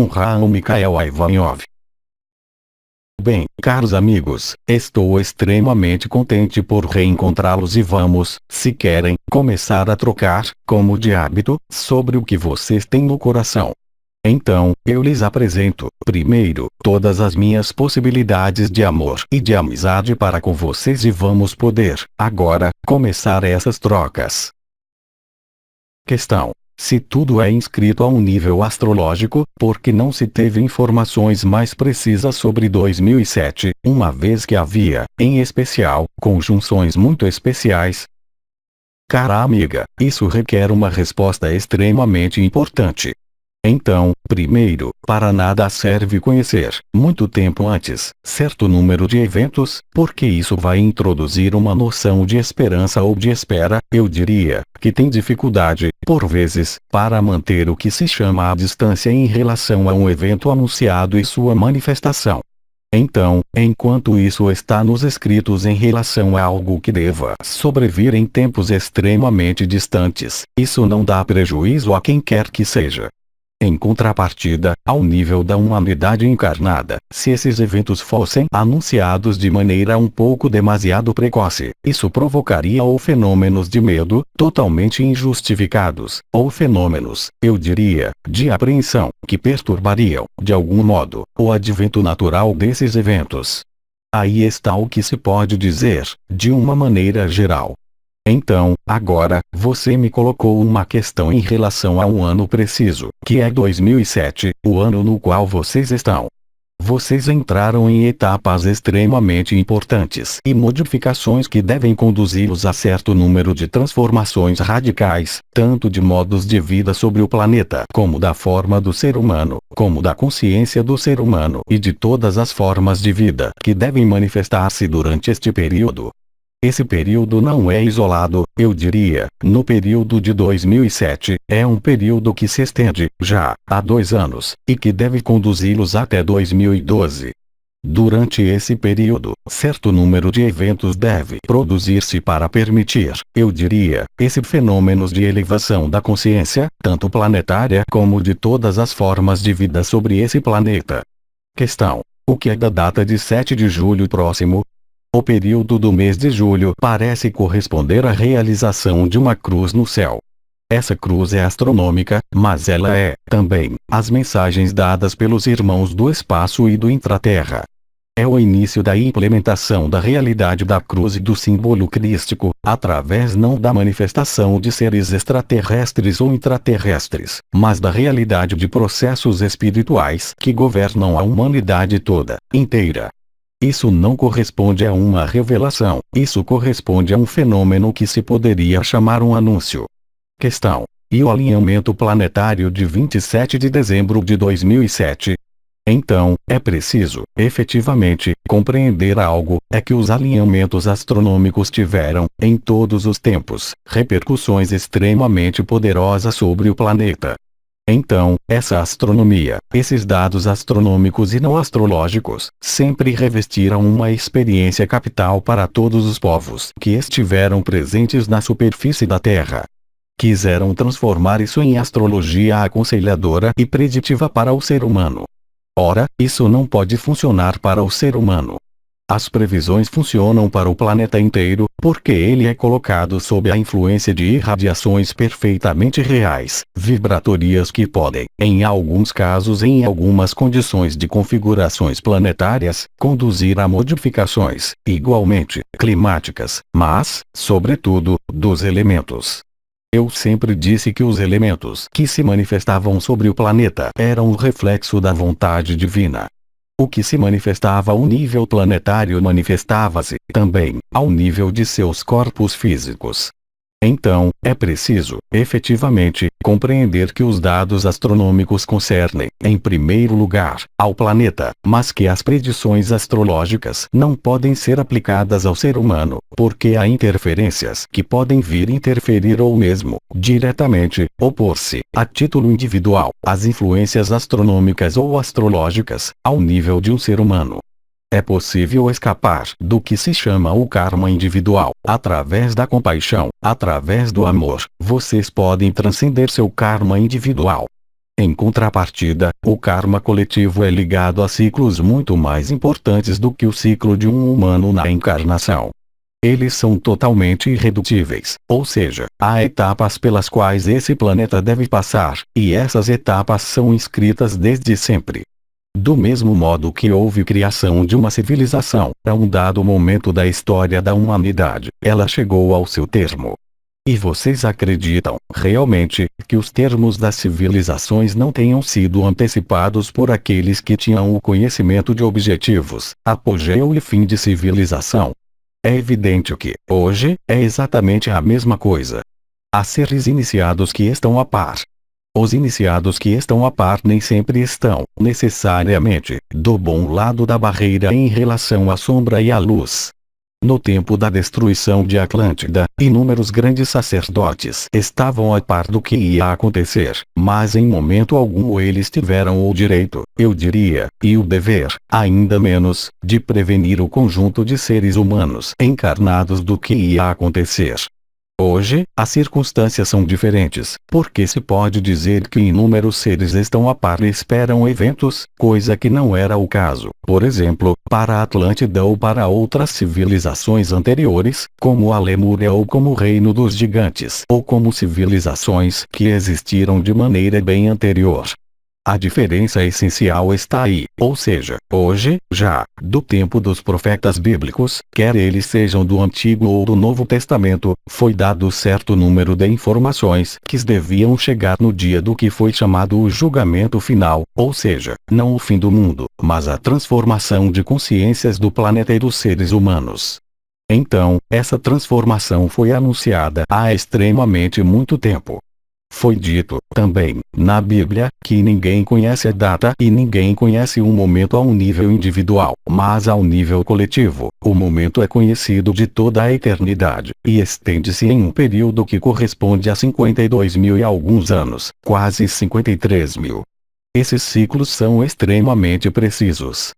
Avraham Mikhael Ivanov. Bem, caros amigos, estou extremamente contente por reencontrá-los e vamos, se querem, começar a trocar, como de hábito, sobre o que vocês têm no coração. Então, eu lhes apresento, primeiro, todas as minhas possibilidades de amor e de amizade para com vocês e vamos poder, agora, começar essas trocas. Questão: se tudo é inscrito a um nível astrológico, por que não se teve informações mais precisas sobre 2007, uma vez que havia, em especial, conjunções muito especiais? Cara amiga, isso requer uma resposta extremamente importante. Então, primeiro, para nada serve conhecer, muito tempo antes, certo número de eventos, porque isso vai introduzir uma noção de esperança ou de espera, eu diria, que tem dificuldade, por vezes, para manter o que se chama a distância em relação a um evento anunciado e sua manifestação. Então, enquanto isso está nos escritos em relação a algo que deva sobrevir em tempos extremamente distantes, isso não dá prejuízo a quem quer que seja. Em contrapartida, ao nível da humanidade encarnada, se esses eventos fossem anunciados de maneira um pouco demasiado precoce, isso provocaria ou fenômenos de medo, totalmente injustificados, ou fenômenos, eu diria, de apreensão, que perturbariam, de algum modo, o advento natural desses eventos. Aí está o que se pode dizer, de uma maneira geral. Então, agora, você me colocou uma questão em relação a um ano preciso, que é 2007, o ano no qual vocês estão. Vocês entraram em etapas extremamente importantes e modificações que devem conduzi-los a certo número de transformações radicais, tanto de modos de vida sobre o planeta, como da forma do ser humano, como da consciência do ser humano e de todas as formas de vida que devem manifestar-se durante este período. Esse período não é isolado, eu diria, no período de 2007, é um período que se estende, já, há 2 anos, e que deve conduzi-los até 2012. Durante esse período, certo número de eventos deve produzir-se para permitir, eu diria, esse fenômenos de elevação da consciência, tanto planetária como de todas as formas de vida sobre esse planeta. Questão: o que é da data de 7 de julho próximo? O período do mês de julho parece corresponder à realização de uma cruz no céu. Essa cruz é astronômica, mas ela é, também, as mensagens dadas pelos irmãos do espaço e do intraterra. É o início da implementação da realidade da cruz e do símbolo crístico, através não da manifestação de seres extraterrestres ou intraterrestres, mas da realidade de processos espirituais que governam a humanidade toda, inteira. Isso não corresponde a uma revelação, isso corresponde a um fenômeno que se poderia chamar um anúncio. Questão: e o alinhamento planetário de 27 de dezembro de 2007? Então, é preciso, efetivamente, compreender algo, é que os alinhamentos astronômicos tiveram, em todos os tempos, repercussões extremamente poderosas sobre o planeta. Então, essa astronomia, esses dados astronômicos e não astrológicos, sempre revestiram uma experiência capital para todos os povos que estiveram presentes na superfície da Terra. Quiseram transformar isso em astrologia aconselhadora e preditiva para o ser humano. Ora, isso não pode funcionar para o ser humano. As previsões funcionam para o planeta inteiro, porque ele é colocado sob a influência de irradiações perfeitamente reais, vibratorias que podem, em alguns casos e em algumas condições de configurações planetárias, conduzir a modificações, igualmente, climáticas, mas, sobretudo, dos elementos. Eu sempre disse que os elementos que se manifestavam sobre o planeta eram o reflexo da vontade divina. O que se manifestava ao nível planetário manifestava-se, também, ao nível de seus corpos físicos. Então, é preciso, efetivamente, compreender que os dados astronômicos concernem, em primeiro lugar, ao planeta, mas que as predições astrológicas não podem ser aplicadas ao ser humano, porque há interferências que podem vir interferir ou mesmo, diretamente, opor-se, a título individual, às influências astronômicas ou astrológicas, ao nível de um ser humano. É possível escapar do que se chama o karma individual, através da compaixão, através do amor. Vocês podem transcender seu karma individual. Em contrapartida, o karma coletivo é ligado a ciclos muito mais importantes do que o ciclo de um humano na encarnação. Eles são totalmente irredutíveis, ou seja, há etapas pelas quais esse planeta deve passar, e essas etapas são escritas desde sempre. Do mesmo modo que houve criação de uma civilização, a um dado momento da história da humanidade, ela chegou ao seu termo. E vocês acreditam, realmente, que os termos das civilizações não tenham sido antecipados por aqueles que tinham o conhecimento de objetivos, apogeu e fim de civilização? É evidente que, hoje, é exatamente a mesma coisa. Há seres iniciados que estão a par. Os iniciados que estão a par nem sempre estão, necessariamente, do bom lado da barreira em relação à sombra e à luz. No tempo da destruição de Atlântida, inúmeros grandes sacerdotes estavam a par do que ia acontecer, mas em momento algum eles tiveram o direito, eu diria, e o dever, ainda menos, de prevenir o conjunto de seres humanos encarnados do que ia acontecer. Hoje, as circunstâncias são diferentes, porque se pode dizer que inúmeros seres estão a par e esperam eventos, coisa que não era o caso, por exemplo, para a Atlântida ou para outras civilizações anteriores, como a Lemúria ou como o Reino dos Gigantes, ou como civilizações que existiram de maneira bem anterior. A diferença essencial está aí, ou seja, hoje, já, do tempo dos profetas bíblicos, quer eles sejam do Antigo ou do Novo Testamento, foi dado certo número de informações que deviam chegar no dia do que foi chamado o julgamento final, ou seja, não o fim do mundo, mas a transformação de consciências do planeta e dos seres humanos. Então, essa transformação foi anunciada há extremamente muito tempo. Foi dito, também, na Bíblia, que ninguém conhece a data e ninguém conhece um momento a um nível individual, mas ao nível coletivo, o momento é conhecido de toda a eternidade, e estende-se em um período que corresponde a 52.000 e alguns anos, quase 53.000. Esses ciclos são extremamente precisos.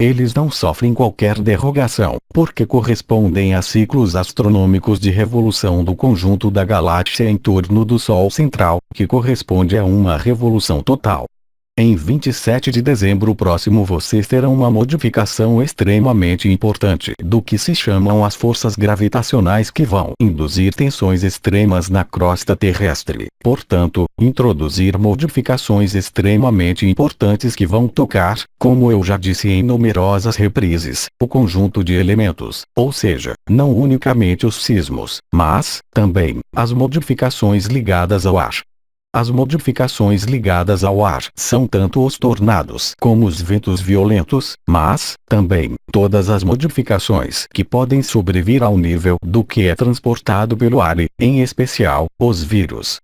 Eles não sofrem qualquer derrogação, porque correspondem a ciclos astronômicos de revolução do conjunto da galáxia em torno do Sol central, que corresponde a uma revolução total. Em 27 de dezembro próximo vocês terão uma modificação extremamente importante do que se chamam as forças gravitacionais que vão induzir tensões extremas na crosta terrestre, portanto, introduzir modificações extremamente importantes que vão tocar, como eu já disse em numerosas reprises, o conjunto de elementos, ou seja, não unicamente os sismos, mas, também, as modificações ligadas ao ar. As modificações ligadas ao ar são tanto os tornados como os ventos violentos, mas, também, todas as modificações que podem sobrevir ao nível do que é transportado pelo ar e, em especial, os vírus.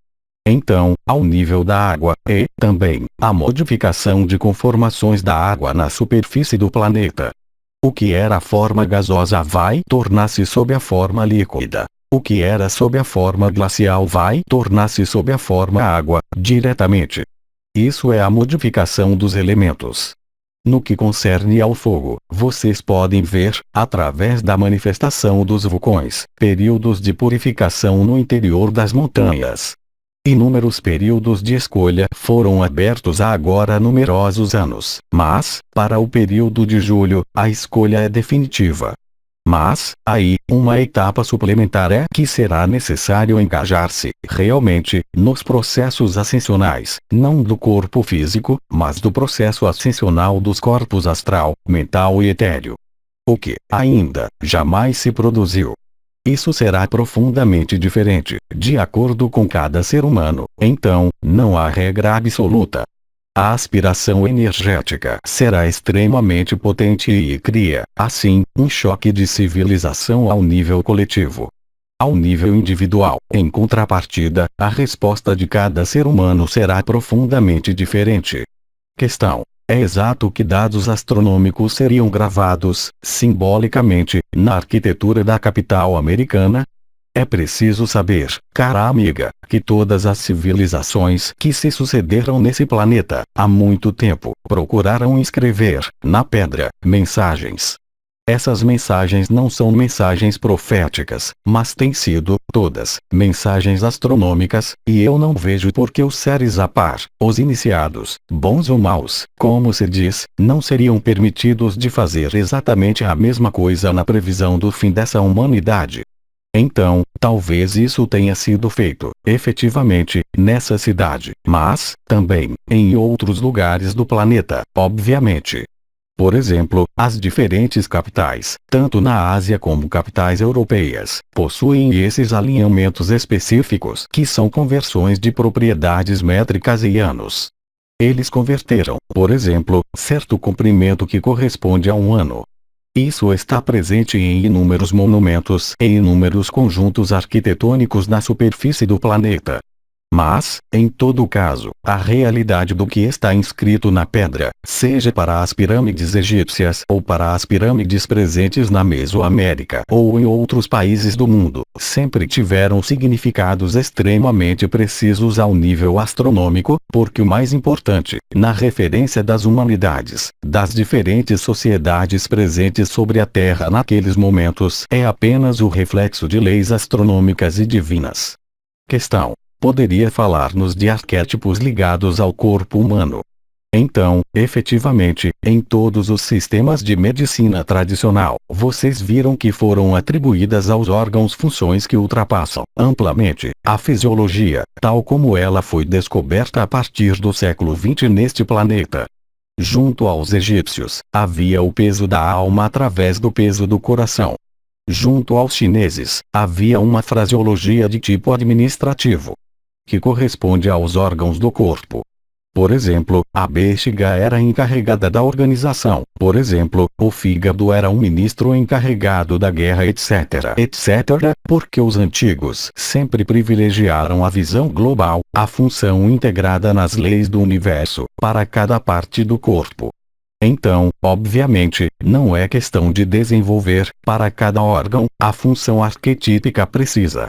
Então, ao nível da água, e, também, a modificação de conformações da água na superfície do planeta. O que era a forma gasosa vai tornar-se sob a forma líquida. O que era sob a forma glacial vai tornar-se sob a forma água, diretamente. Isso é a modificação dos elementos. No que concerne ao fogo, vocês podem ver, através da manifestação dos vulcões, períodos de purificação no interior das montanhas. Inúmeros períodos de escolha foram abertos há agora numerosos anos, mas, para o período de julho, a escolha é definitiva. Mas, aí, uma etapa suplementar é que será necessário engajar-se, realmente, nos processos ascensionais, não do corpo físico, mas do processo ascensional dos corpos astral, mental e etéreo. O que, ainda, jamais se produziu. Isso será profundamente diferente, de acordo com cada ser humano, então, não há regra absoluta. A aspiração energética será extremamente potente e cria, assim, um choque de civilização ao nível coletivo. Ao nível individual, em contrapartida, a resposta de cada ser humano será profundamente diferente. Questão: é exato que dados astronômicos seriam gravados, simbolicamente, na arquitetura da capital americana? É preciso saber, cara amiga, que todas as civilizações que se sucederam nesse planeta, há muito tempo, procuraram escrever, na pedra, mensagens. Essas mensagens não são mensagens proféticas, mas têm sido, todas, mensagens astronômicas, e eu não vejo por que os seres a par, os iniciados, bons ou maus, como se diz, não seriam permitidos de fazer exatamente a mesma coisa na previsão do fim dessa humanidade. Então, talvez isso tenha sido feito, efetivamente, nessa cidade, mas, também, em outros lugares do planeta, obviamente. Por exemplo, as diferentes capitais, tanto na Ásia como capitais europeias, possuem esses alinhamentos específicos que são conversões de propriedades métricas e anos. Eles converteram, por exemplo, certo comprimento que corresponde a um ano. Isso está presente em inúmeros monumentos e inúmeros conjuntos arquitetônicos na superfície do planeta. Mas, em todo caso, a realidade do que está inscrito na pedra, seja para as pirâmides egípcias ou para as pirâmides presentes na Mesoamérica ou em outros países do mundo, sempre tiveram significados extremamente precisos ao nível astronômico, porque o mais importante, na referência das humanidades, das diferentes sociedades presentes sobre a Terra naqueles momentos, é apenas o reflexo de leis astronômicas e divinas. Questão: poderia falar-nos de arquétipos ligados ao corpo humano? Então, efetivamente, em todos os sistemas de medicina tradicional, vocês viram que foram atribuídas aos órgãos funções que ultrapassam, amplamente, a fisiologia, tal como ela foi descoberta a partir do século XX neste planeta. Junto aos egípcios, havia o peso da alma através do peso do coração. Junto aos chineses, havia uma fraseologia de tipo administrativo, que corresponde aos órgãos do corpo. Por exemplo, a bexiga era encarregada da organização. Por exemplo, o fígado era um ministro encarregado da guerra, etc. etc. Porque os antigos sempre privilegiaram a visão global, a função integrada nas leis do universo, para cada parte do corpo. Então, obviamente, não é questão de desenvolver, para cada órgão, a função arquetípica precisa.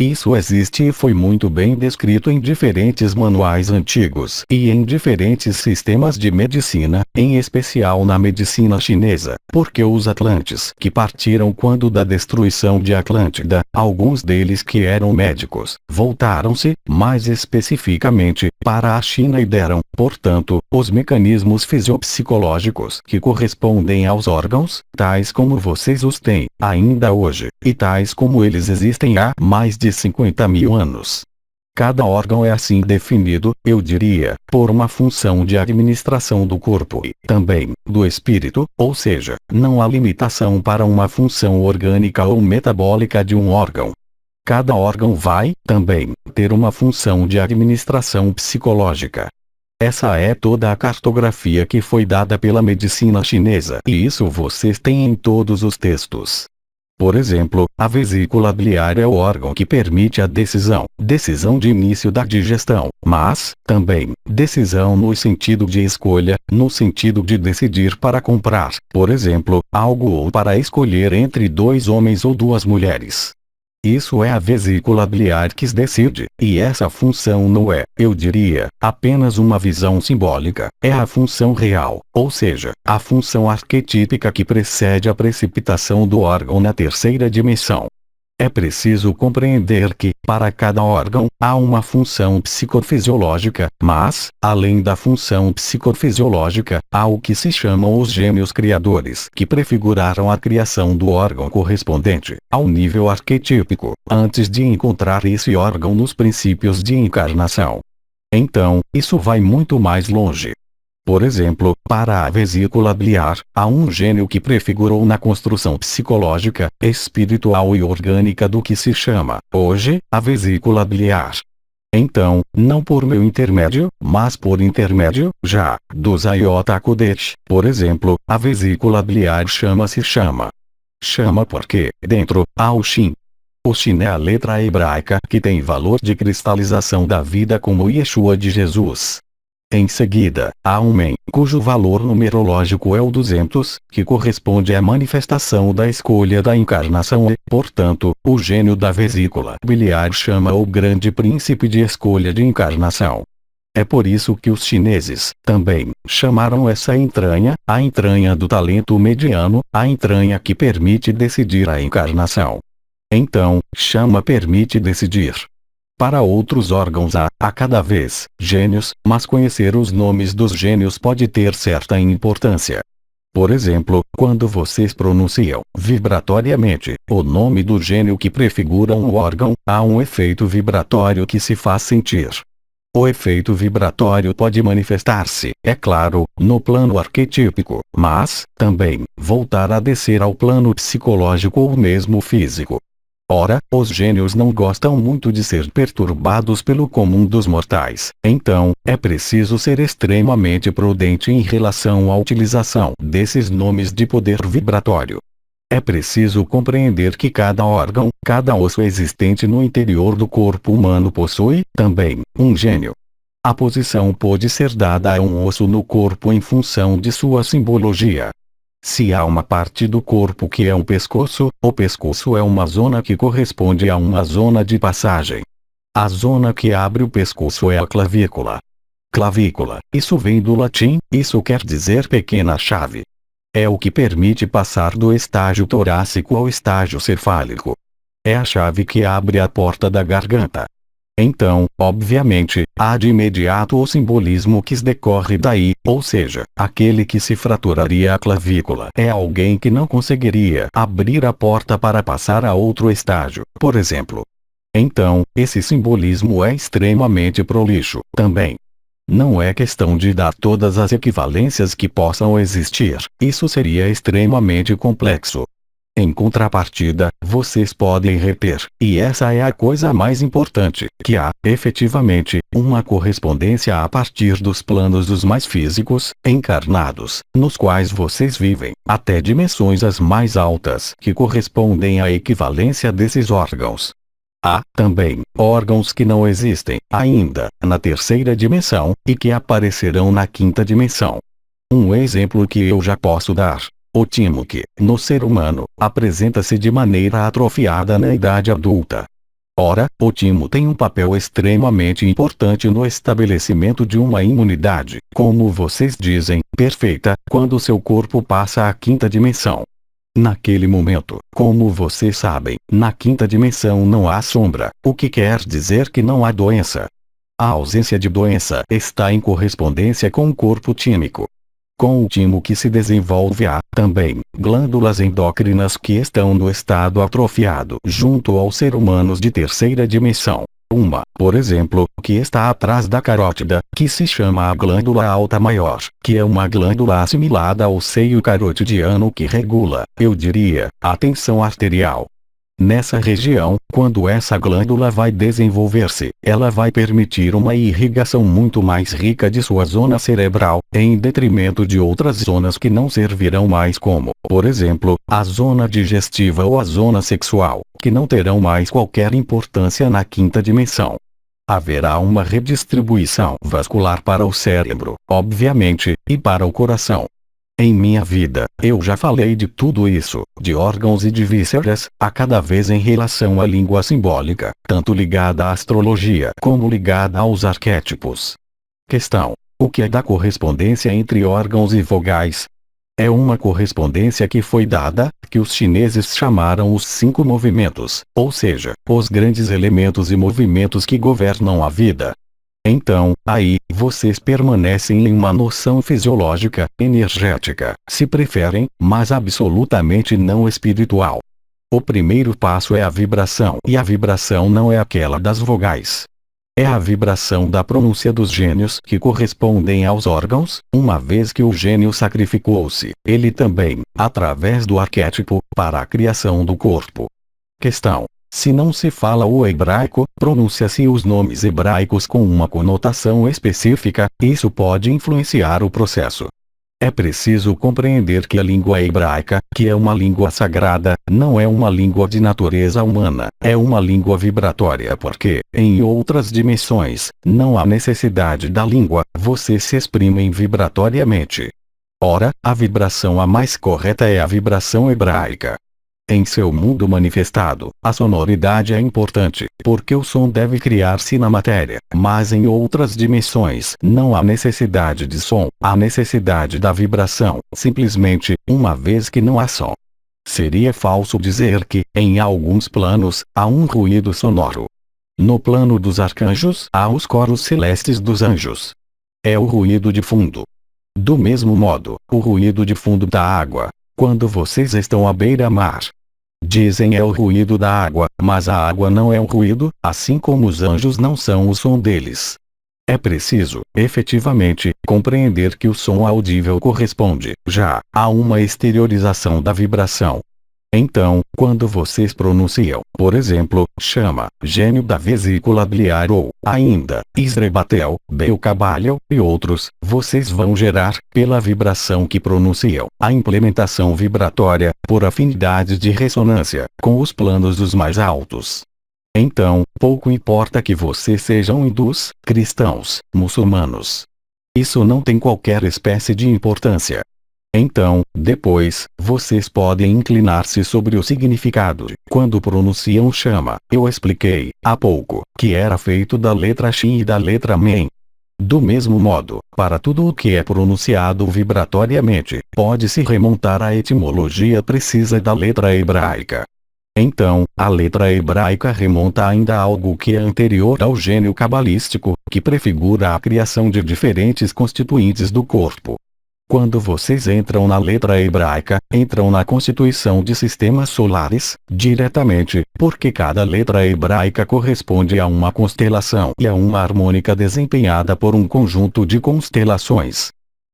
Isso existe e foi muito bem descrito em diferentes manuais antigos e em diferentes sistemas de medicina, em especial na medicina chinesa, porque os atlantes que partiram quando da destruição de Atlântida, alguns deles que eram médicos, voltaram-se, mais especificamente, para a China e deram, portanto, os mecanismos fisiopsicológicos que correspondem aos órgãos, tais como vocês os têm, ainda hoje, e tais como eles existem há mais de 50.000 anos. Cada órgão é assim definido, eu diria, por uma função de administração do corpo e, também, do espírito, ou seja, não há limitação para uma função orgânica ou metabólica de um órgão. Cada órgão vai, também, ter uma função de administração psicológica. Essa é toda a cartografia que foi dada pela medicina chinesa, e isso vocês têm em todos os textos. Por exemplo, a vesícula biliar é o órgão que permite a decisão de início da digestão, mas, também, decisão no sentido de escolha, no sentido de decidir para comprar, por exemplo, algo ou para escolher entre 2 homens ou 2 mulheres. Isso é a vesícula biliar que decide, e essa função não é, eu diria, apenas uma visão simbólica, é a função real, ou seja, a função arquetípica que precede a precipitação do órgão na terceira dimensão. É preciso compreender que, para cada órgão, há uma função psicofisiológica, mas, além da função psicofisiológica, há o que se chamam os gênios criadores, que prefiguraram a criação do órgão correspondente, ao nível arquetípico, antes de encontrar esse órgão nos princípios de encarnação. Então, isso vai muito mais longe. Por exemplo, para a vesícula biliar, há um gênio que prefigurou na construção psicológica, espiritual e orgânica do que se chama, hoje, a vesícula biliar. Então, não por meu intermédio, mas por intermédio, já, do Zayota Kodesh, por exemplo, a vesícula biliar chama-se chama. Chama porque, dentro, há o Shin. O Shin é a letra hebraica que tem valor de cristalização da vida como o Yeshua de Jesus. Em seguida, há um Men, cujo valor numerológico é o 200, que corresponde à manifestação da escolha da encarnação e, portanto, o gênio da vesícula biliar chama o grande príncipe de escolha de encarnação. É por isso que os chineses também chamaram essa entranha, a entranha do talento mediano, a entranha que permite decidir a encarnação. Então, chama permite decidir. Para outros órgãos há cada vez gênios, mas conhecer os nomes dos gênios pode ter certa importância. Por exemplo, quando vocês pronunciam vibratoriamente o nome do gênio que prefigura um órgão, há um efeito vibratório que se faz sentir. O efeito vibratório pode manifestar-se, é claro, no plano arquetípico, mas, também, voltar a descer ao plano psicológico ou mesmo físico. Ora, os gênios não gostam muito de ser perturbados pelo comum dos mortais, então, é preciso ser extremamente prudente em relação à utilização desses nomes de poder vibratório. É preciso compreender que cada órgão, cada osso existente no interior do corpo humano possui, também, um gênio. A posição pode ser dada a um osso no corpo em função de sua simbologia. Se há uma parte do corpo que é um pescoço, o pescoço é uma zona que corresponde a uma zona de passagem. A zona que abre o pescoço é a clavícula. Clavícula, isso vem do latim, isso quer dizer pequena chave. É o que permite passar do estágio torácico ao estágio cefálico. É a chave que abre a porta da garganta. Então, obviamente, há de imediato o simbolismo que decorre daí, ou seja, aquele que se fraturaria a clavícula é alguém que não conseguiria abrir a porta para passar a outro estágio, por exemplo. Então, esse simbolismo é extremamente prolixo, também. Não é questão de dar todas as equivalências que possam existir, isso seria extremamente complexo. Em contrapartida, vocês podem reter, e essa é a coisa mais importante, que há, efetivamente, uma correspondência a partir dos planos dos mais físicos, encarnados, nos quais vocês vivem, até dimensões as mais altas que correspondem à equivalência desses órgãos. Há, também, órgãos que não existem, ainda, na terceira dimensão, e que aparecerão na quinta dimensão. Um exemplo que eu já posso dar. O timo que, no ser humano, apresenta-se de maneira atrofiada na idade adulta. Ora, o timo tem um papel extremamente importante no estabelecimento de uma imunidade, como vocês dizem, perfeita, quando seu corpo passa à quinta dimensão. Naquele momento, como vocês sabem, na quinta dimensão não há sombra, o que quer dizer que não há doença. A ausência de doença está em correspondência com o corpo tímico. Com o timo que se desenvolve há, também, glândulas endócrinas que estão no estado atrofiado junto aos seres humanos de terceira dimensão. Uma, por exemplo, que está atrás da carótida, que se chama a glândula alta maior, que é uma glândula assimilada ao seio carotidiano que regula, eu diria, a tensão arterial. Nessa região, quando essa glândula vai desenvolver-se, ela vai permitir uma irrigação muito mais rica de sua zona cerebral, em detrimento de outras zonas que não servirão mais como, por exemplo, a zona digestiva ou a zona sexual, que não terão mais qualquer importância na quinta dimensão. Haverá uma redistribuição vascular para o cérebro, obviamente, e para o coração. Em minha vida, eu já falei de tudo isso, de órgãos e de vísceras, a cada vez em relação à língua simbólica, tanto ligada à astrologia como ligada aos arquétipos. Questão: o que é da correspondência entre órgãos e vogais? É uma correspondência que foi dada, que os chineses chamaram os 5 movimentos, ou seja, os grandes elementos e movimentos que governam a vida. Então, aí, vocês permanecem em uma noção fisiológica, energética, se preferem, mas absolutamente não espiritual. O primeiro passo é a vibração, e a vibração não é aquela das vogais. É a vibração da pronúncia dos gênios que correspondem aos órgãos, uma vez que o gênio sacrificou-se, ele também, através do arquétipo, para a criação do corpo. Questão: se não se fala o hebraico, pronuncia-se os nomes hebraicos com uma conotação específica, isso pode influenciar o processo. É preciso compreender que a língua hebraica, que é uma língua sagrada, não é uma língua de natureza humana, é uma língua vibratória porque, em outras dimensões, não há necessidade da língua, vocês se exprimem vibratoriamente. Ora, a vibração a mais correta é a vibração hebraica. Em seu mundo manifestado, a sonoridade é importante, porque o som deve criar-se na matéria, mas em outras dimensões não há necessidade de som, há necessidade da vibração, simplesmente, uma vez que não há som. Seria falso dizer que, em alguns planos, há um ruído sonoro. No plano dos arcanjos, há os coros celestes dos anjos. É o ruído de fundo. Do mesmo modo, o ruído de fundo da água, quando vocês estão à beira-mar. Dizem é o ruído da água, mas a água não é um ruído, assim como os anjos não são o som deles. É preciso, efetivamente, compreender que o som audível corresponde, já, a uma exteriorização da vibração. Então, quando vocês pronunciam, por exemplo, chama, gênio da vesícula biliar ou, ainda, Isrebatel, Beucabalho, e outros, vocês vão gerar, pela vibração que pronunciam, a implementação vibratória, por afinidades de ressonância, com os planos dos mais altos. Então, pouco importa que vocês sejam hindus, cristãos, muçulmanos. Isso não tem qualquer espécie de importância. Então, depois, vocês podem inclinar-se sobre o significado de quando pronunciam chama. Eu expliquei, há pouco, que era feito da letra Shin e da letra Men. Do mesmo modo, para tudo o que é pronunciado vibratoriamente, pode-se remontar à etimologia precisa da letra hebraica. Então, a letra hebraica remonta ainda a algo que é anterior ao gênio cabalístico, que prefigura a criação de diferentes constituintes do corpo. Quando vocês entram na letra hebraica, entram na constituição de sistemas solares, diretamente, porque cada letra hebraica corresponde a uma constelação e a uma harmônica desempenhada por um conjunto de constelações.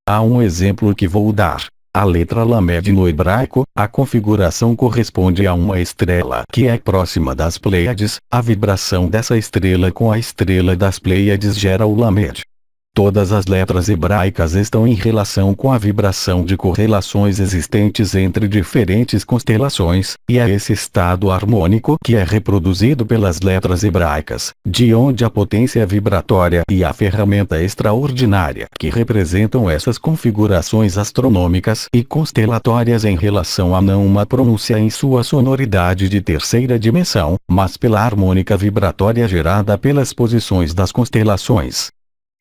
Há um exemplo que vou dar. A letra Lamed no hebraico, a configuração corresponde a uma estrela que é próxima das Pleiades, a vibração dessa estrela com a estrela das Pleiades gera o Lamed. Todas as letras hebraicas estão em relação com a vibração de correlações existentes entre diferentes constelações, e é esse estado harmônico que é reproduzido pelas letras hebraicas, de onde a potência vibratória e a ferramenta extraordinária que representam essas configurações astronômicas e constelatórias em relação a não uma pronúncia em sua sonoridade de terceira dimensão, mas pela harmônica vibratória gerada pelas posições das constelações.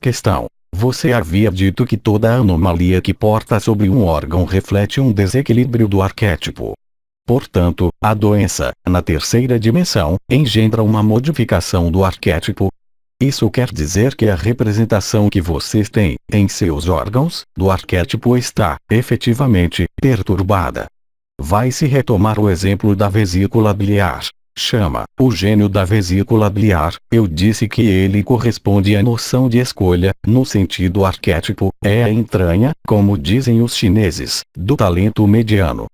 Questão. Você havia dito que toda anomalia que porta sobre um órgão reflete um desequilíbrio do arquétipo. Portanto, a doença, na terceira dimensão, engendra uma modificação do arquétipo. Isso quer dizer que a representação que vocês têm, em seus órgãos, do arquétipo está, efetivamente, perturbada. Vai-se retomar o exemplo da vesícula biliar. Chama, o gênio da vesícula biliar, eu disse que ele corresponde à noção de escolha, no sentido arquétipo, é a entranha, como dizem os chineses, do talento mediano.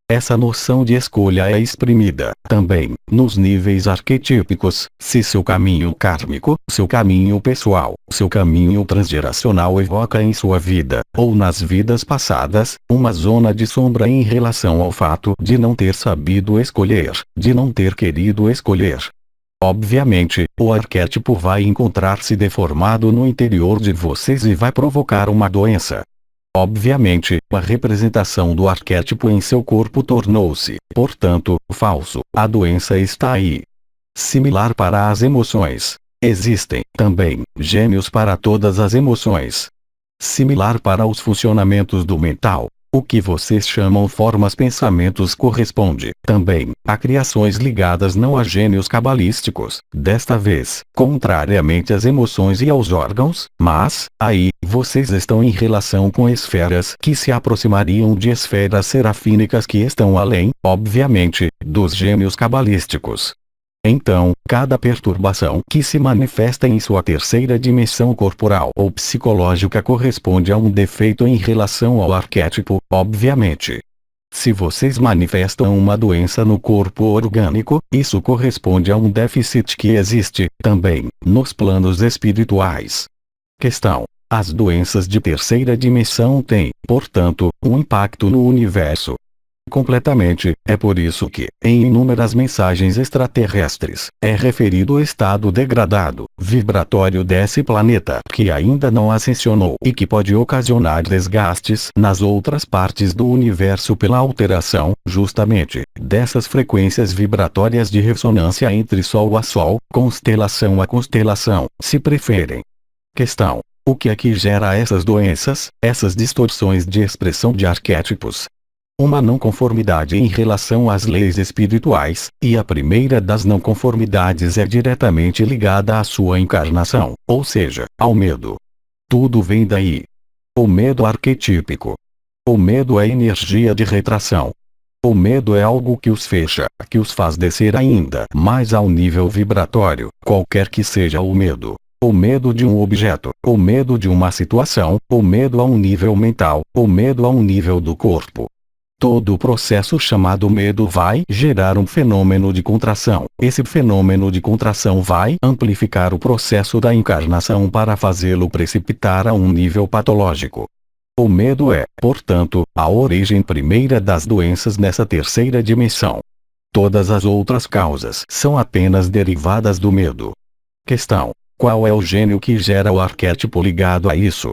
Essa noção de escolha é exprimida, também, nos níveis arquetípicos, se seu caminho kármico, seu caminho pessoal, seu caminho transgeracional evoca em sua vida, ou nas vidas passadas, uma zona de sombra em relação ao fato de não ter sabido escolher, de não ter querido escolher. Obviamente, o arquétipo vai encontrar-se deformado no interior de vocês e vai provocar uma doença. Obviamente, a representação do arquétipo em seu corpo tornou-se, portanto, falso. A doença está aí. Similar para as emoções. Existem, também, gênios para todas as emoções. Similar para os funcionamentos do mental. O que vocês chamam formas pensamentos corresponde, também, a criações ligadas não a gênios cabalísticos, desta vez, contrariamente às emoções e aos órgãos, mas, aí, vocês estão em relação com esferas que se aproximariam de esferas serafínicas que estão além, obviamente, dos gênios cabalísticos. Então, cada perturbação que se manifesta em sua terceira dimensão corporal ou psicológica corresponde a um defeito em relação ao arquétipo, obviamente. Se vocês manifestam uma doença no corpo orgânico, isso corresponde a um déficit que existe, também, nos planos espirituais. Questão. As doenças de terceira dimensão têm, portanto, um impacto no universo. completamente. É por isso que, em inúmeras mensagens extraterrestres, é referido o estado degradado, vibratório desse planeta que ainda não ascensionou e que pode ocasionar desgastes nas outras partes do universo pela alteração, justamente, dessas frequências vibratórias de ressonância entre Sol a Sol, constelação a constelação, se preferem. Questão: o que é que gera essas doenças, essas distorções de expressão de arquétipos? Uma não conformidade em relação às leis espirituais, e a primeira das não conformidades é diretamente ligada à sua encarnação, ou seja, ao medo. Tudo vem daí. O medo arquetípico. O medo é energia de retração. O medo é algo que os fecha, que os faz descer ainda mais ao nível vibratório, qualquer que seja o medo. O medo de um objeto, o medo de uma situação, o medo a um nível mental, o medo a um nível do corpo. Todo o processo chamado medo vai gerar um fenômeno de contração. Esse fenômeno de contração vai amplificar o processo da encarnação para fazê-lo precipitar a um nível patológico. O medo é, portanto, a origem primeira das doenças nessa terceira dimensão. Todas as outras causas são apenas derivadas do medo. Questão: qual é o gênio que gera o arquétipo ligado a isso?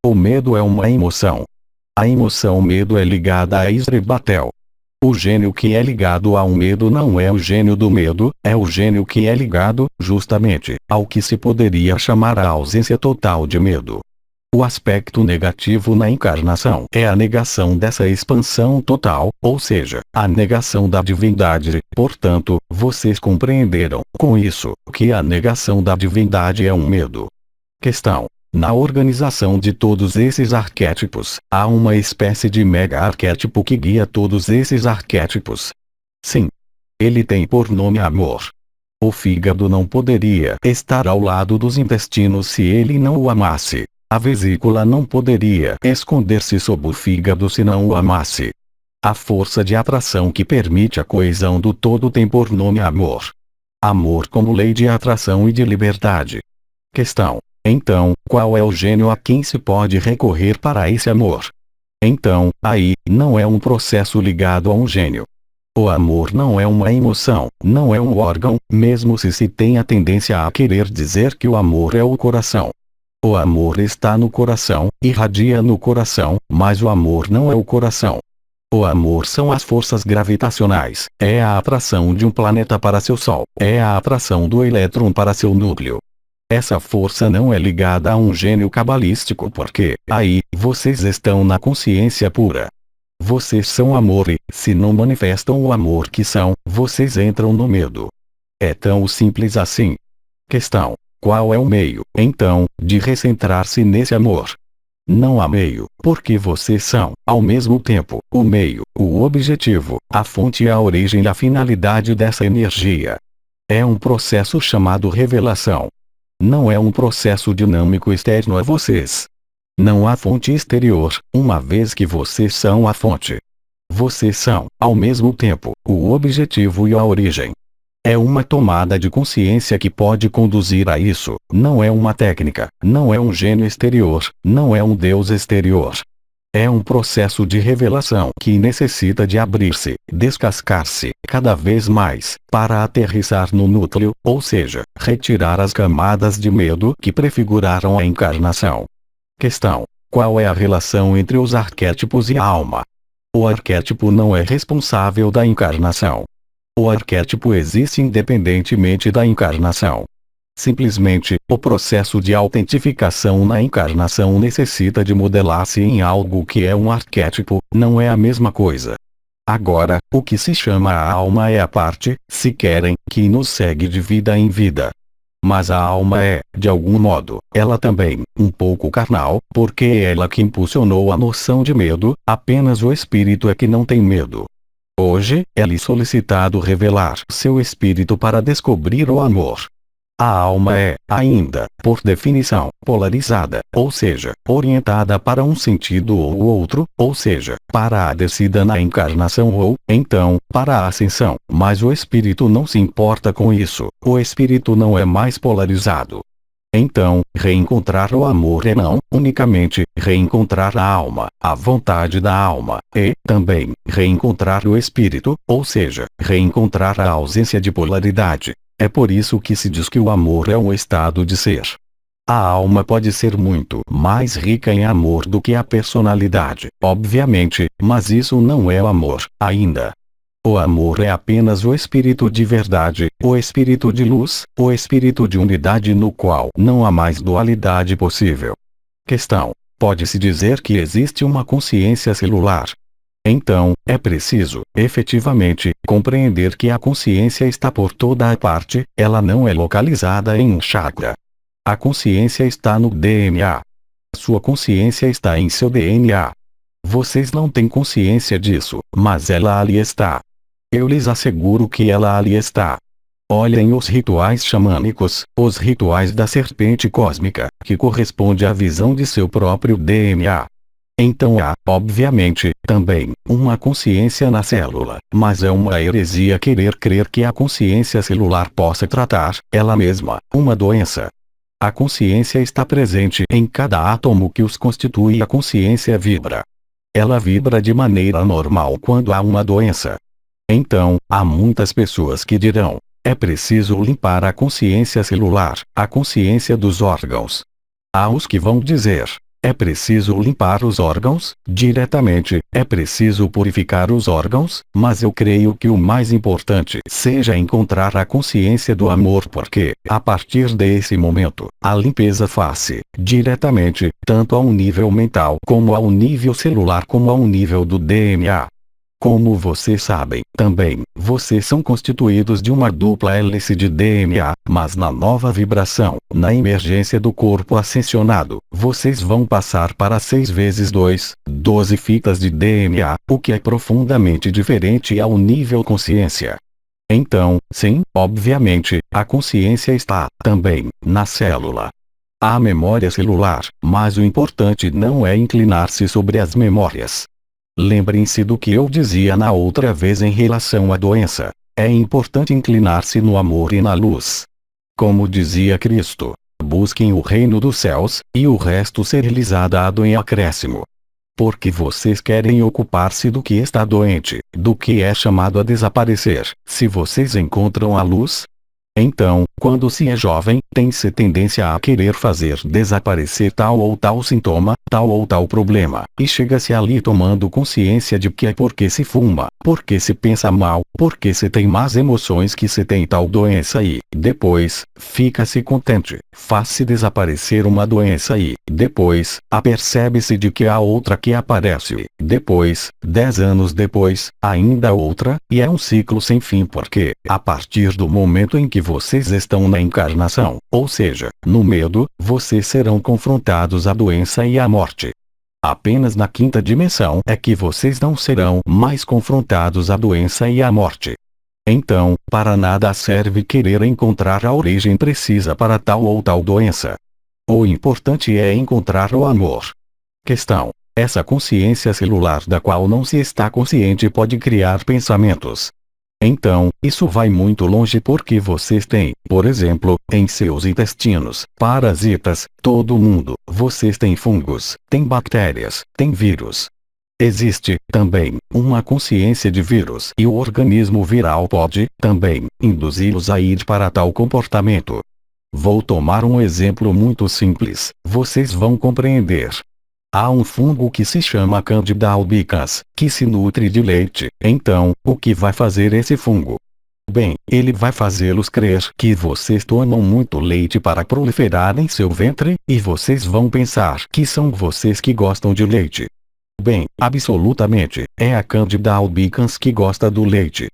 O medo é uma emoção. A emoção medo é ligada a Isrebatel. O gênio que é ligado a um medo não é o gênio do medo, é o gênio que é ligado, justamente, ao que se poderia chamar a ausência total de medo. O aspecto negativo na encarnação é a negação dessa expansão total, ou seja, a negação da divindade. Portanto, vocês compreenderam, com isso, que a negação da divindade é um medo. Questão: na organização de todos esses arquétipos, há uma espécie de mega-arquétipo que guia todos esses arquétipos. Sim. Ele tem por nome amor. O fígado não poderia estar ao lado dos intestinos se ele não o amasse. A vesícula não poderia esconder-se sob o fígado se não o amasse. A força de atração que permite a coesão do todo tem por nome amor. Amor como lei de atração e de liberdade. Questão: então, qual é o gênio a quem se pode recorrer para esse amor? Então, aí, não é um processo ligado a um gênio. O amor não é uma emoção, não é um órgão, mesmo se tem a tendência a querer dizer que o amor é o coração. O amor está no coração, irradia no coração, mas o amor não é o coração. O amor são as forças gravitacionais, é a atração de um planeta para seu Sol, é a atração do elétron para seu núcleo. Essa força não é ligada a um gênio cabalístico porque, aí, vocês estão na consciência pura. Vocês são amor e, se não manifestam o amor que são, vocês entram no medo. É tão simples assim. Questão: qual é o meio, então, de recentrar-se nesse amor? Não há meio, porque vocês são, ao mesmo tempo, o meio, o objetivo, a fonte e a origem e a finalidade dessa energia. É um processo chamado revelação. Não é um processo dinâmico externo a vocês. Não há fonte exterior, uma vez que vocês são a fonte. Vocês são, ao mesmo tempo, o objetivo e a origem. É uma tomada de consciência que pode conduzir a isso, não é uma técnica, não é um gênio exterior, não é um Deus exterior. É um processo de revelação que necessita de abrir-se, descascar-se, cada vez mais, para aterrissar no núcleo, ou seja, retirar as camadas de medo que prefiguraram a encarnação. Questão: qual é a relação entre os arquétipos e a alma? O arquétipo não é responsável da encarnação. O arquétipo existe independentemente da encarnação. Simplesmente, o processo de autentificação na encarnação necessita de modelar-se em algo que é um arquétipo, não é a mesma coisa. Agora, o que se chama a alma é a parte, se querem, que nos segue de vida em vida. Mas a alma é, de algum modo, ela também, um pouco carnal, porque é ela que impulsionou a noção de medo, apenas o espírito é que não tem medo. Hoje, é-lhe solicitado revelar seu espírito para descobrir o amor. A alma é, ainda, por definição, polarizada, ou seja, orientada para um sentido ou outro, ou seja, para a descida na encarnação ou, então, para a ascensão, mas o espírito não se importa com isso, o espírito não é mais polarizado. Então, reencontrar o amor é não unicamente reencontrar a alma, a vontade da alma, e também reencontrar o espírito, ou seja, reencontrar a ausência de polaridade. É por isso que se diz que o amor é um estado de ser. A alma pode ser muito mais rica em amor do que a personalidade, obviamente, mas isso não é o amor, ainda. O amor é apenas o espírito de verdade, o espírito de luz, o espírito de unidade no qual não há mais dualidade possível. Questão: pode-se dizer que existe uma consciência celular? Então, é preciso, efetivamente, compreender que a consciência está por toda a parte, ela não é localizada em um chakra. A consciência está no DNA. Sua consciência está em seu DNA. Vocês não têm consciência disso, mas ela ali está. Eu lhes asseguro que ela ali está. Olhem os rituais xamânicos, os rituais da serpente cósmica, que corresponde à visão de seu próprio DNA. Então há, obviamente, também, uma consciência na célula, mas é uma heresia querer crer que a consciência celular possa tratar, ela mesma, uma doença. A consciência está presente em cada átomo que os constitui e a consciência vibra. Ela vibra de maneira normal quando há uma doença. Então, há muitas pessoas que dirão: é preciso limpar a consciência celular, a consciência dos órgãos. Há os que vão dizer: é preciso limpar os órgãos, diretamente, é preciso purificar os órgãos, mas eu creio que o mais importante seja encontrar a consciência do amor, porque, a partir desse momento, a limpeza faz-se, diretamente, tanto ao nível mental como ao nível celular como ao nível do DNA. Como vocês sabem, também, vocês são constituídos de uma dupla hélice de DNA, mas na nova vibração, na emergência do corpo ascensionado, vocês vão passar para 6 vezes 2, 12 fitas de DNA, o que é profundamente diferente ao nível consciência. Então, sim, obviamente, a consciência está, também, na célula. Há memória celular, mas o importante não é inclinar-se sobre as memórias. Lembrem-se do que eu dizia na outra vez em relação à doença. É importante inclinar-se no amor e na luz. Como dizia Cristo: busquem o reino dos céus, e o resto ser-lhes dado em acréscimo. Porque vocês querem ocupar-se do que está doente, do que é chamado a desaparecer, se vocês encontram a luz? Então, quando se é jovem, tem-se tendência a querer fazer desaparecer tal ou tal sintoma, tal ou tal problema, e chega-se ali tomando consciência de que é porque se fuma, porque se pensa mal, porque se tem más emoções que se tem tal doença e, depois, fica-se contente, faz-se desaparecer uma doença e, depois, apercebe-se de que há outra que aparece, depois, 10 anos depois, ainda outra, e é um ciclo sem fim porque, a partir do momento em que vocês estão na encarnação, ou seja, no medo, vocês serão confrontados à doença e à morte. Apenas na quinta dimensão é que vocês não serão mais confrontados à doença e à morte. Então, para nada serve querer encontrar a origem precisa para tal ou tal doença. O importante é encontrar o amor. Questão: essa consciência celular da qual não se está consciente pode criar pensamentos. Então, isso vai muito longe porque vocês têm, por exemplo, em seus intestinos, parasitas, todo mundo, vocês têm fungos, têm bactérias, têm vírus. Existe, também, uma consciência de vírus e o organismo viral pode, também, induzi-los a ir para tal comportamento. Vou tomar um exemplo muito simples, vocês vão compreender. Há um fungo que se chama Candida albicans, que se nutre de leite. Então, o que vai fazer esse fungo? Bem, ele vai fazê-los crer que vocês tomam muito leite para proliferar em seu ventre, e vocês vão pensar que são vocês que gostam de leite. Bem, absolutamente, é a Candida albicans que gosta do leite.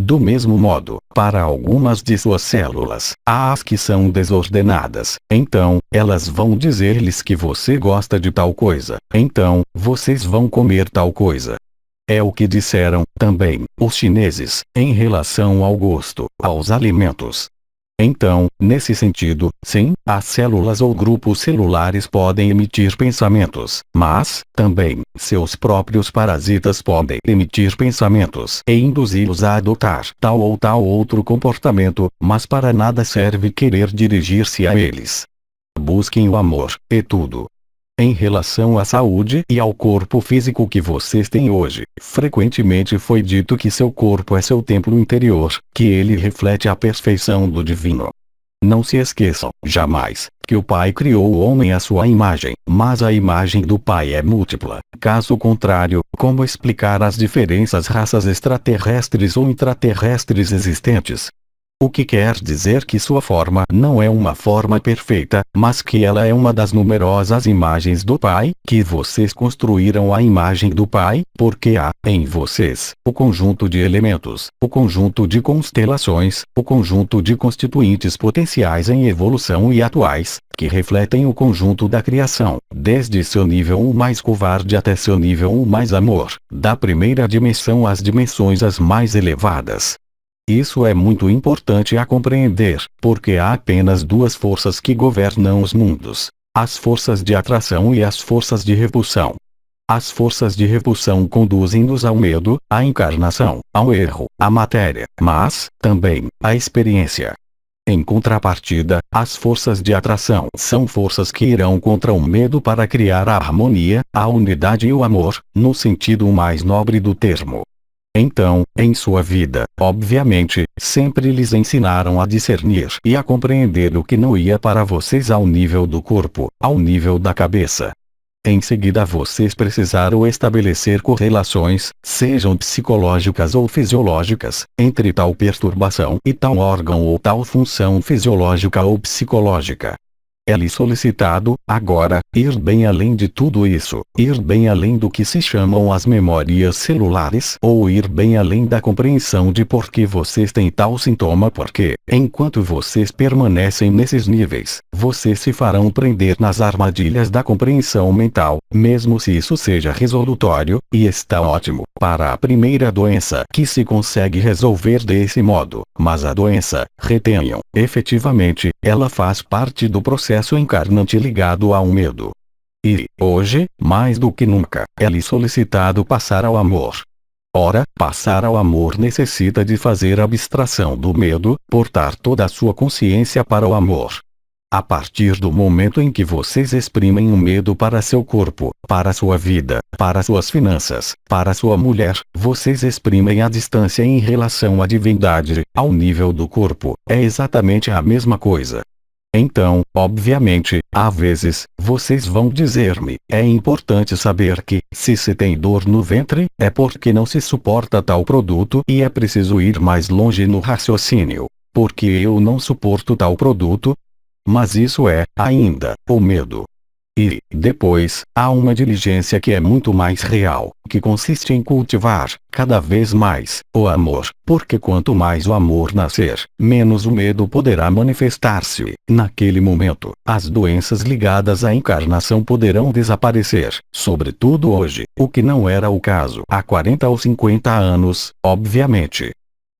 Do mesmo modo, para algumas de suas células, há as que são desordenadas, então, elas vão dizer-lhes que você gosta de tal coisa, então, vocês vão comer tal coisa. É o que disseram, também, os chineses, em relação ao gosto, aos alimentos. Então, nesse sentido, sim, as células ou grupos celulares podem emitir pensamentos, mas, também, seus próprios parasitas podem emitir pensamentos e induzi-los a adotar tal ou tal outro comportamento, mas para nada serve querer dirigir-se a eles. Busquem o amor, e tudo. Em relação à saúde e ao corpo físico que vocês têm hoje, frequentemente foi dito que seu corpo é seu templo interior, que ele reflete a perfeição do divino. Não se esqueçam, jamais, que o Pai criou o homem à sua imagem, mas a imagem do Pai é múltipla. Caso contrário, como explicar as diferentes raças extraterrestres ou intraterrestres existentes? O que quer dizer que sua forma não é uma forma perfeita, mas que ela é uma das numerosas imagens do Pai, que vocês construíram a imagem do Pai, porque há, em vocês, o conjunto de elementos, o conjunto de constelações, o conjunto de constituintes potenciais em evolução e atuais, que refletem o conjunto da criação, desde seu nível 1 mais covarde até seu nível 1 mais amor, da primeira dimensão às dimensões as mais elevadas. Isso é muito importante a compreender, porque há apenas duas forças que governam os mundos: as forças de atração e as forças de repulsão. As forças de repulsão conduzem-nos ao medo, à encarnação, ao erro, à matéria, mas, também, à experiência. Em contrapartida, as forças de atração são forças que irão contra o medo para criar a harmonia, a unidade e o amor, no sentido mais nobre do termo. Então, em sua vida, obviamente, sempre lhes ensinaram a discernir e a compreender o que não ia para vocês ao nível do corpo, ao nível da cabeça. Em seguida vocês precisaram estabelecer correlações, sejam psicológicas ou fisiológicas, entre tal perturbação e tal órgão ou tal função fisiológica ou psicológica. É-lhe solicitado, agora, ir bem além de tudo isso, ir bem além do que se chamam as memórias celulares, ou ir bem além da compreensão de por que vocês têm tal sintoma, porque, enquanto vocês permanecem nesses níveis, vocês se farão prender nas armadilhas da compreensão mental, mesmo se isso seja resolutório, e está ótimo, para a primeira doença que se consegue resolver desse modo, mas a doença, retenham, efetivamente, ela faz parte do processo encarnante ligado ao medo. E, hoje, mais do que nunca, é-lhe solicitado passar ao amor. Ora, passar ao amor necessita de fazer abstração do medo, portar toda a sua consciência para o amor. A partir do momento em que vocês exprimem o medo para seu corpo, para sua vida, para suas finanças, para sua mulher, vocês exprimem a distância em relação à divindade, ao nível do corpo. É exatamente a mesma coisa. Então, obviamente, às vezes, vocês vão dizer-me, é importante saber que, se se tem dor no ventre, é porque não se suporta tal produto e é preciso ir mais longe no raciocínio. Porque eu não suporto tal produto? Mas isso é, ainda, o medo. E, depois, há uma diligência que é muito mais real, que consiste em cultivar, cada vez mais, o amor, porque quanto mais o amor nascer, menos o medo poderá manifestar-se. Naquele momento, as doenças ligadas à encarnação poderão desaparecer, sobretudo hoje, o que não era o caso há 40 ou 50 anos, obviamente.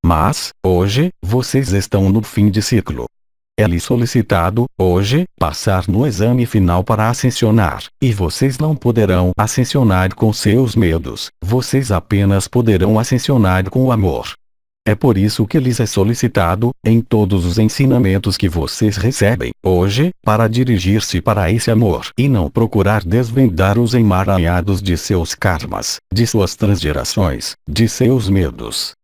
Mas, hoje, vocês estão no fim de ciclo. É-lhe solicitado, hoje, passar no exame final para ascensionar, e vocês não poderão ascensionar com seus medos, vocês apenas poderão ascensionar com o amor. É por isso que lhes é solicitado, em todos os ensinamentos que vocês recebem, hoje, para dirigir-se para esse amor e não procurar desvendar os emaranhados de seus karmas, de suas transgerações, de seus medos.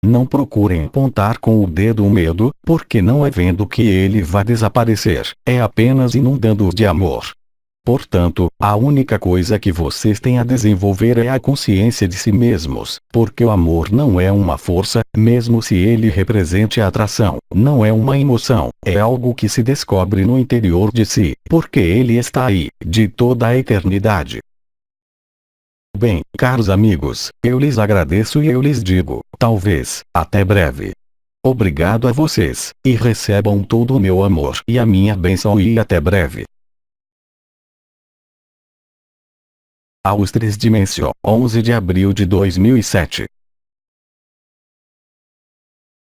Não procurem apontar com o dedo o medo, porque não é vendo que ele vai desaparecer, é apenas inundando-o de amor. Portanto, a única coisa que vocês têm a desenvolver é a consciência de si mesmos, porque o amor não é uma força, mesmo se ele represente a atração, não é uma emoção, é algo que se descobre no interior de si, porque ele está aí, de toda a eternidade. Bem, caros amigos, eu lhes agradeço e eu lhes digo, talvez, até breve. Obrigado a vocês, e recebam todo o meu amor e a minha bênção e até breve. Aos 3 Dimensão, 11 de abril de 2007.